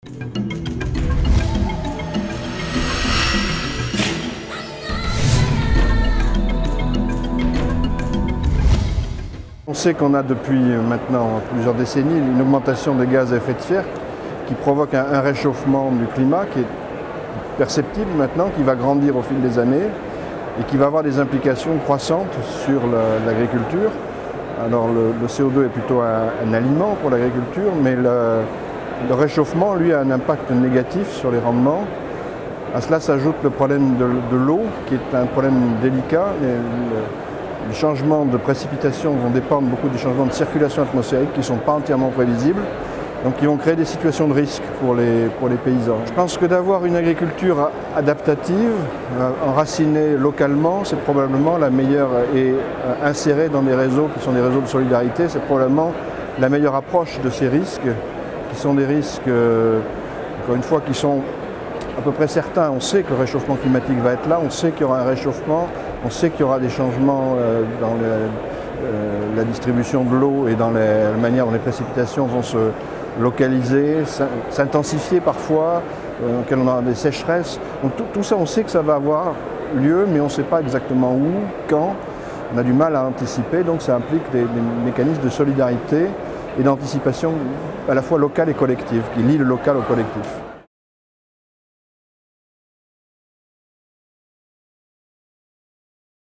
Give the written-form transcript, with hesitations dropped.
On sait qu'on a depuis maintenant plusieurs décennies une augmentation des gaz à effet de serre qui provoque un réchauffement du climat qui est perceptible maintenant, qui va grandir au fil des années et qui va avoir des implications croissantes sur l'agriculture. Alors le CO2 est plutôt un aliment pour l'agriculture, mais le réchauffement, lui, a un impact négatif sur les rendements. À cela s'ajoute le problème de l'eau, qui est un problème délicat. Les changements de précipitation vont dépendre beaucoup des changements de circulation atmosphérique qui ne sont pas entièrement prévisibles, donc qui vont créer des situations de risque pour les paysans. Je pense que d'avoir une agriculture adaptative, enracinée localement, c'est probablement la meilleure, et insérée dans des réseaux qui sont des réseaux de solidarité, c'est probablement la meilleure approche de ces risques, qui sont des risques, encore une fois, qui sont à peu près certains. On sait que le réchauffement climatique va être là, on sait qu'il y aura un réchauffement, on sait qu'il y aura des changements dans la distribution de l'eau et dans la manière dont les précipitations vont se localiser, s'intensifier parfois, auquel on aura des sécheresses. Donc tout ça, on sait que ça va avoir lieu, mais on ne sait pas exactement où, quand. On a du mal à anticiper, donc ça implique des mécanismes de solidarité et d'anticipation à la fois locale et collective, qui lient le local au collectif.